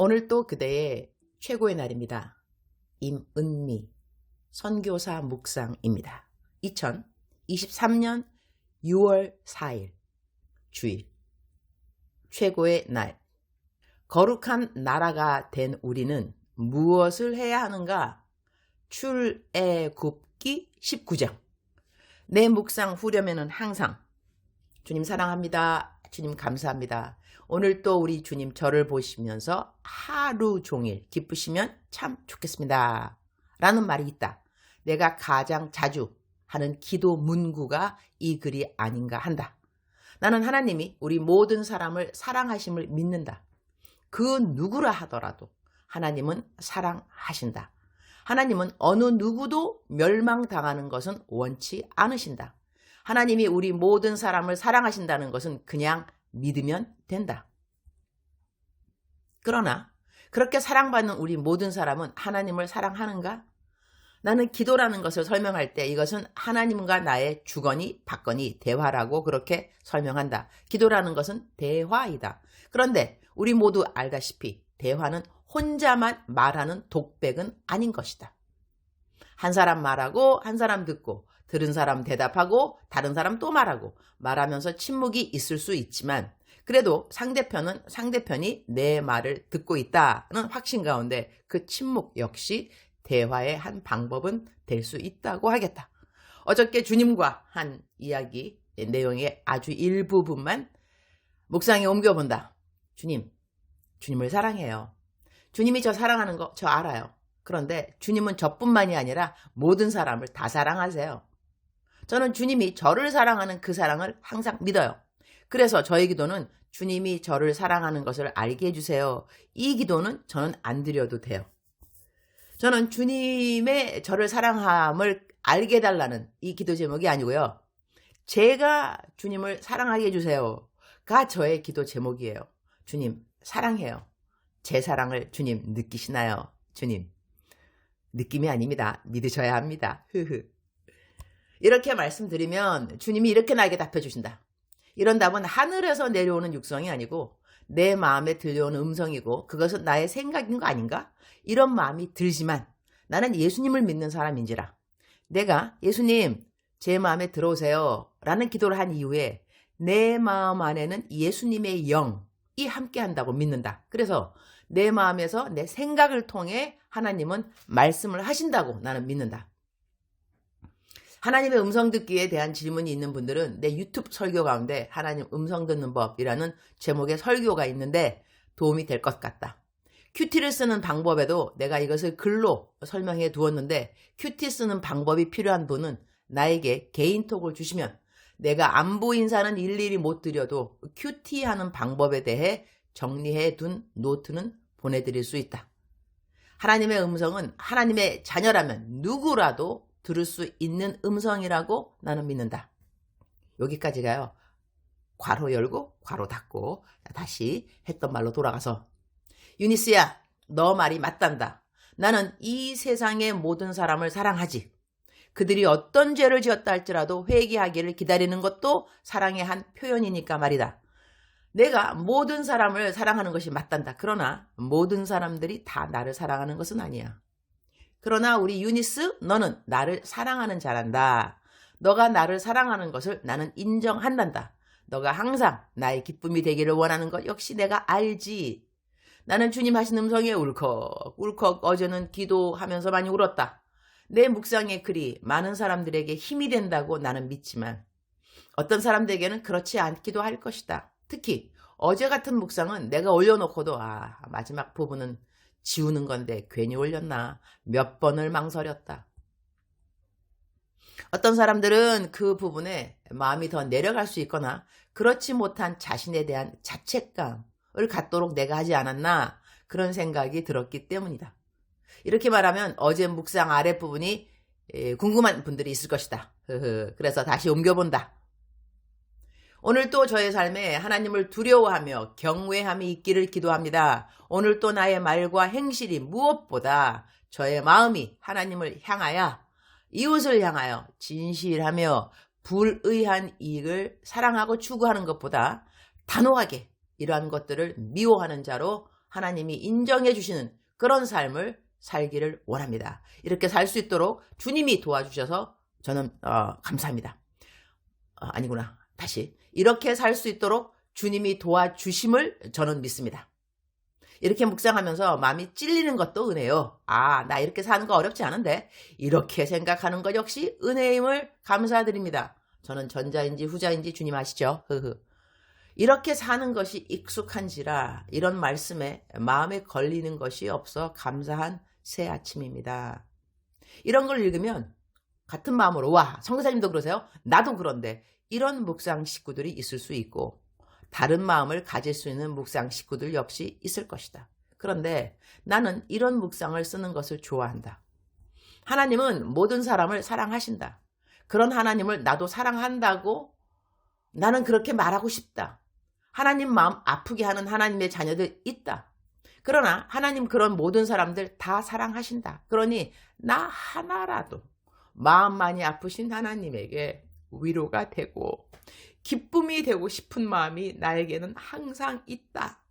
오늘 또 그대의 최고의 날입니다. 임은미 선교사 묵상입니다. 2023년 6월 4일 주일 최고의 날. 거룩한 나라가 된 우리는 무엇을 해야 하는가? 출애굽기 19장. 내 묵상 후렴에는 항상 주님 사랑합니다. 주님 감사합니다. 오늘 또 우리 주님 저를 보시면서 하루 종일 기쁘시면 참 좋겠습니다. 라는 말이 있다. 내가 가장 자주 하는 기도 문구가 이 글이 아닌가 한다. 나는 하나님이 우리 모든 사람을 사랑하심을 믿는다. 그 누구라 하더라도 하나님은 사랑하신다. 하나님은 어느 누구도 멸망당하는 것은 원치 않으신다. 하나님이 우리 모든 사람을 사랑하신다는 것은 그냥 믿으면 된다. 그러나 그렇게 사랑받는 우리 모든 사람은 하나님을 사랑하는가? 나는 기도라는 것을 설명할 때 이것은 하나님과 나의 주거니 받거니 대화라고 그렇게 설명한다. 기도라는 것은 대화이다. 그런데 우리 모두 알다시피 대화는 혼자만 말하는 독백은 아닌 것이다. 한 사람 말하고 한 사람 듣고 들은 사람 대답하고 다른 사람 또 말하고 말하면서 침묵이 있을 수 있지만 그래도 상대편이 내 말을 듣고 있다는 확신 가운데 그 침묵 역시 대화의 한 방법은 될 수 있다고 하겠다. 어저께 주님과 한 이야기 내용의 아주 일부분만 묵상에 옮겨본다. 주님을 사랑해요. 주님이 저 사랑하는 거 저 알아요. 그런데 주님은 저뿐만이 아니라 모든 사람을 다 사랑하세요. 저는 주님이 저를 사랑하는 그 사랑을 항상 믿어요. 그래서 저의 기도는 주님이 저를 사랑하는 것을 알게 해주세요. 이 기도는 저는 안 드려도 돼요. 저는 주님의 저를 사랑함을 알게 해달라는 이 기도 제목이 아니고요. 제가 주님을 사랑하게 해주세요가 저의 기도 제목이에요. 주님 사랑해요. 제 사랑을 주님 느끼시나요? 주님 느낌이 아닙니다. 믿으셔야 합니다. 이렇게 말씀드리면 주님이 이렇게 나에게 답해 주신다. 이런 답은 하늘에서 내려오는 육성이 아니고 내 마음에 들려오는 음성이고 그것은 나의 생각인 거 아닌가? 이런 마음이 들지만 나는 예수님을 믿는 사람인지라 내가 예수님 제 마음에 들어오세요 라는 기도를 한 이후에 내 마음 안에는 예수님의 영이 함께한다고 믿는다. 그래서 내 마음에서 내 생각을 통해 하나님은 말씀을 하신다고 나는 믿는다. 하나님의 음성 듣기에 대한 질문이 있는 분들은 내 유튜브 설교 가운데 하나님 음성 듣는 법이라는 제목의 설교가 있는데 도움이 될 것 같다. 큐티를 쓰는 방법에도 내가 이것을 글로 설명해 두었는데 큐티 쓰는 방법이 필요한 분은 나에게 개인톡을 주시면 내가 안부 인사는 일일이 못 드려도 큐티 하는 방법에 대해 정리해 둔 노트는 보내드릴 수 있다. 하나님의 음성은 하나님의 자녀라면 누구라도 들을 수 있는 음성이라고 나는 믿는다. 여기까지가요. 괄호 열고 괄호 닫고 다시 했던 말로 돌아가서 유니스야 너 말이 맞단다. 나는 이 세상의 모든 사람을 사랑하지. 그들이 어떤 죄를 지었다 할지라도 회개하기를 기다리는 것도 사랑의 한 표현이니까 말이다. 내가 모든 사람을 사랑하는 것이 맞단다. 그러나 모든 사람들이 다 나를 사랑하는 것은 아니야. 그러나 우리 유니스 너는 나를 사랑하는 자란다. 너가 나를 사랑하는 것을 나는 인정한단다. 너가 항상 나의 기쁨이 되기를 원하는 것 역시 내가 알지. 나는 주님 하신 음성에 울컥 어제는 기도하면서 많이 울었다. 내 묵상의 글이 많은 사람들에게 힘이 된다고 나는 믿지만 어떤 사람들에게는 그렇지 않기도 할 것이다. 특히 어제 같은 묵상은 내가 올려놓고도 마지막 부분은 지우는 건데 괜히 올렸나 몇 번을 망설였다. 어떤 사람들은 그 부분에 마음이 더 내려갈 수 있거나 그렇지 못한 자신에 대한 자책감을 갖도록 내가 하지 않았나 그런 생각이 들었기 때문이다. 이렇게 말하면 어제 묵상 아랫부분이 궁금한 분들이 있을 것이다. 그래서 다시 옮겨본다. 오늘 또 저의 삶에 하나님을 두려워하며 경외함이 있기를 기도합니다. 오늘 또 나의 말과 행실이 무엇보다 저의 마음이 하나님을 향하여 이웃을 향하여 진실하며 불의한 이익을 사랑하고 추구하는 것보다 단호하게 이러한 것들을 미워하는 자로 하나님이 인정해 주시는 그런 삶을 살기를 원합니다. 이렇게 살 수 있도록 주님이 도와주셔서 저는 감사합니다. 아니구나. 다시. 이렇게 살 수 있도록 주님이 도와주심을 저는 믿습니다. 이렇게 묵상하면서 마음이 찔리는 것도 은혜요. 나 이렇게 사는 거 어렵지 않은데 이렇게 생각하는 것 역시 은혜임을 감사드립니다. 저는 전자인지 후자인지 주님 아시죠? 이렇게 사는 것이 익숙한지라 이런 말씀에 마음에 걸리는 것이 없어 감사한 새 아침입니다. 이런 걸 읽으면 같은 마음으로 성교사님도 그러세요? 나도 그런데 이런 묵상 식구들이 있을 수 있고 다른 마음을 가질 수 있는 묵상 식구들 역시 있을 것이다. 그런데 나는 이런 묵상을 쓰는 것을 좋아한다. 하나님은 모든 사람을 사랑하신다. 그런 하나님을 나도 사랑한다고 나는 그렇게 말하고 싶다. 하나님 마음 아프게 하는 하나님의 자녀들 있다. 그러나 하나님 그런 모든 사람들 다 사랑하신다. 그러니 나 하나라도 마음 많이 아프신 하나님에게 위로가 되고 기쁨이 되고 싶은 마음이 나에게는 항상 있다.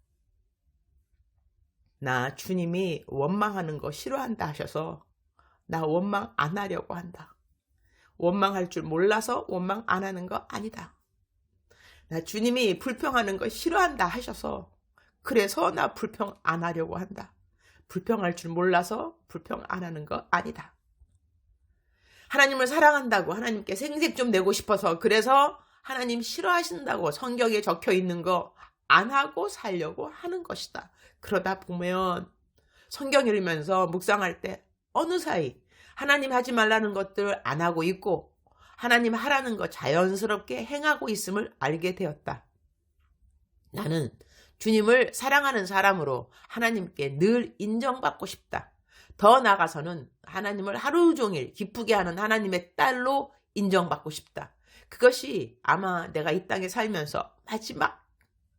나 주님이 원망하는 거 싫어한다 하셔서 나 원망 안 하려고 한다. 원망할 줄 몰라서 원망 안 하는 거 아니다. 나 주님이 불평하는 거 싫어한다 하셔서 그래서 나 불평 안 하려고 한다. 불평할 줄 몰라서 불평 안 하는 거 아니다. 하나님을 사랑한다고 하나님께 생색 좀 내고 싶어서 그래서 하나님 싫어하신다고 성경에 적혀 있는 거 안 하고 살려고 하는 것이다. 그러다 보면 성경 읽으면서 묵상할 때 어느 사이 하나님 하지 말라는 것들을 안 하고 있고 하나님 하라는 거 자연스럽게 행하고 있음을 알게 되었다. 나는 주님을 사랑하는 사람으로 하나님께 늘 인정받고 싶다. 더 나아가서는 하나님을 하루 종일 기쁘게 하는 하나님의 딸로 인정받고 싶다. 그것이 아마 내가 이 땅에 살면서 마지막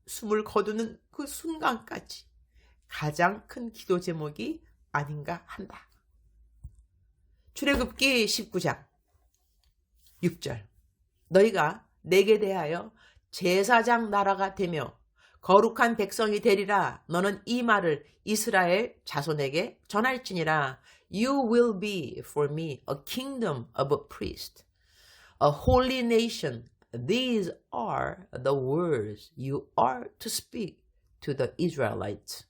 숨을 거두는 그 순간까지 가장 큰 기도 제목이 아닌가 한다. 출애굽기 19장 6절 너희가 내게 대하여 제사장 나라가 되며 거룩한 백성이 되리라. 너는 이 말을 이스라엘 자손에게 전할지니라. You will be for me a kingdom of a priest, a holy nation. These are the words you are to speak to the Israelites.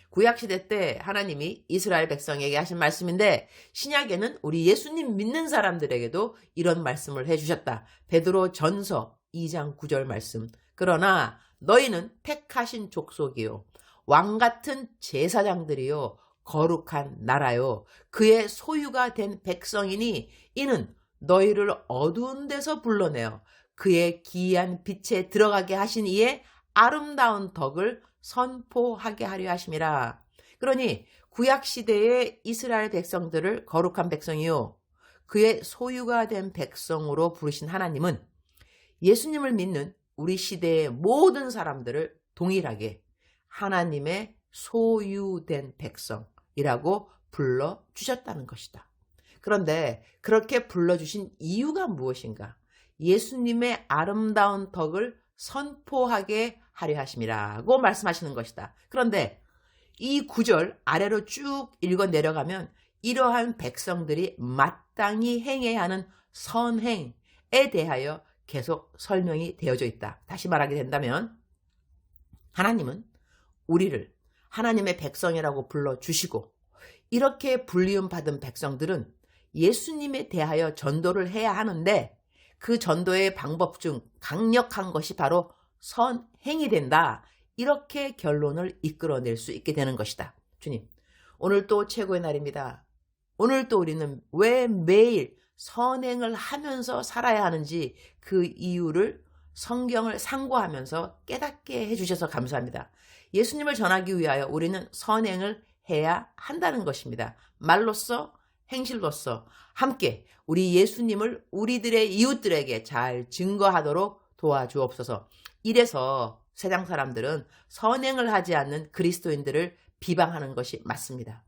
구약시대 때 하나님이 이스라엘 백성에게 하신 말씀인데 신약에는 우리 예수님 믿는 사람들에게도 이런 말씀을 해주셨다. 베드로 전서 2장 9절 말씀. 그러나 너희는 택하신 족속이요 왕같은 제사장들이요 거룩한 나라요 그의 소유가 된 백성이니 이는 너희를 어두운 데서 불러내어 그의 기이한 빛에 들어가게 하신 이의 아름다운 덕을 선포하게 하려 하심이라. 그러니 구약시대의 이스라엘 백성들을 거룩한 백성이요 그의 소유가 된 백성으로 부르신 하나님은 예수님을 믿는 우리 시대의 모든 사람들을 동일하게 하나님의 소유된 백성이라고 불러주셨다는 것이다. 그런데 그렇게 불러주신 이유가 무엇인가? 예수님의 아름다운 덕을 선포하게 하려 하심이라고 말씀하시는 것이다. 그런데 이 구절 아래로 쭉 읽어 내려가면 이러한 백성들이 마땅히 행해야 하는 선행에 대하여 계속 설명이 되어져 있다. 다시 말하게 된다면 하나님은 우리를 하나님의 백성이라고 불러주시고 이렇게 불리움 받은 백성들은 예수님에 대하여 전도를 해야 하는데 그 전도의 방법 중 강력한 것이 바로 선행이 된다. 이렇게 결론을 이끌어낼 수 있게 되는 것이다. 주님, 오늘 또 최고의 날입니다. 오늘 또 우리는 왜 매일 선행을 하면서 살아야 하는지 그 이유를 성경을 상고하면서 깨닫게 해주셔서 감사합니다. 예수님을 전하기 위하여 우리는 선행을 해야 한다는 것입니다. 말로써 행실로써 함께 우리 예수님을 우리들의 이웃들에게 잘 증거하도록 도와주옵소서. 이래서 세상 사람들은 선행을 하지 않는 그리스도인들을 비방하는 것이 맞습니다.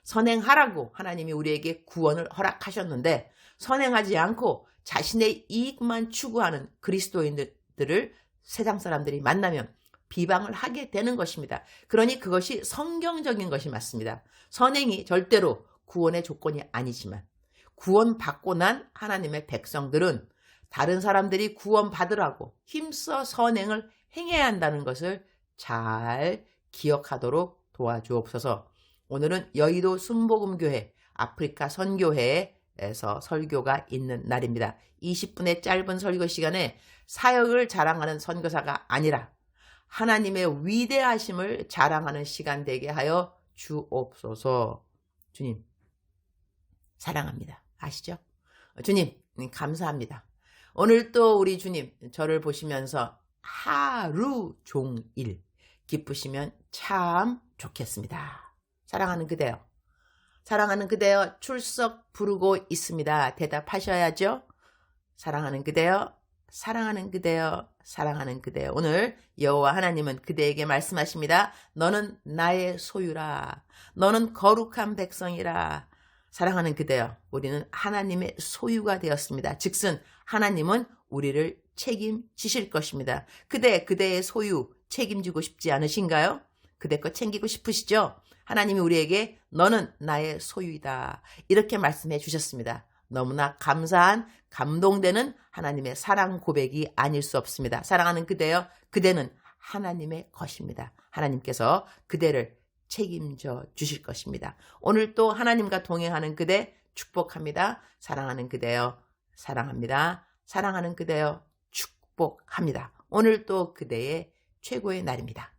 선행하라고 하나님이 우리에게 구원을 허락하셨는데 선행하지 않고 자신의 이익만 추구하는 그리스도인들을 세상 사람들이 만나면 비방을 하게 되는 것입니다. 그러니 그것이 성경적인 것이 맞습니다. 선행이 절대로 구원의 조건이 아니지만 구원받고 난 하나님의 백성들은 다른 사람들이 구원받으라고 힘써 선행을 행해야 한다는 것을 잘 기억하도록 도와주옵소서. 오늘은 여의도 순복음교회 아프리카 선교회에서 설교가 있는 날입니다. 20분의 짧은 설교 시간에 사역을 자랑하는 선교사가 아니라 하나님의 위대하심을 자랑하는 시간 되게 하여 주옵소서. 주님 사랑합니다. 아시죠? 주님 감사합니다. 오늘 또 우리 주님 저를 보시면서 하루 종일 기쁘시면 참 좋겠습니다. 사랑하는 그대여, 사랑하는 그대여 출석 부르고 있습니다. 대답하셔야죠. 사랑하는 그대여, 사랑하는 그대여, 사랑하는 그대여. 오늘 여호와 하나님은 그대에게 말씀하십니다. 너는 나의 소유라. 너는 거룩한 백성이라. 사랑하는 그대여, 우리는 하나님의 소유가 되었습니다. 즉슨 하나님은 우리를 책임지실 것입니다. 그대의 소유 책임지고 싶지 않으신가요? 그대 거 챙기고 싶으시죠? 하나님이 우리에게 너는 나의 소유이다 이렇게 말씀해 주셨습니다. 너무나 감사한 감동되는 하나님의 사랑 고백이 아닐 수 없습니다. 사랑하는 그대여, 그대는 하나님의 것입니다. 하나님께서 그대를 책임져 주실 것입니다. 오늘 또 하나님과 동행하는 그대 축복합니다. 사랑하는 그대여 사랑합니다. 사랑하는 그대여 축복합니다. 오늘 또 그대의 최고의 날입니다.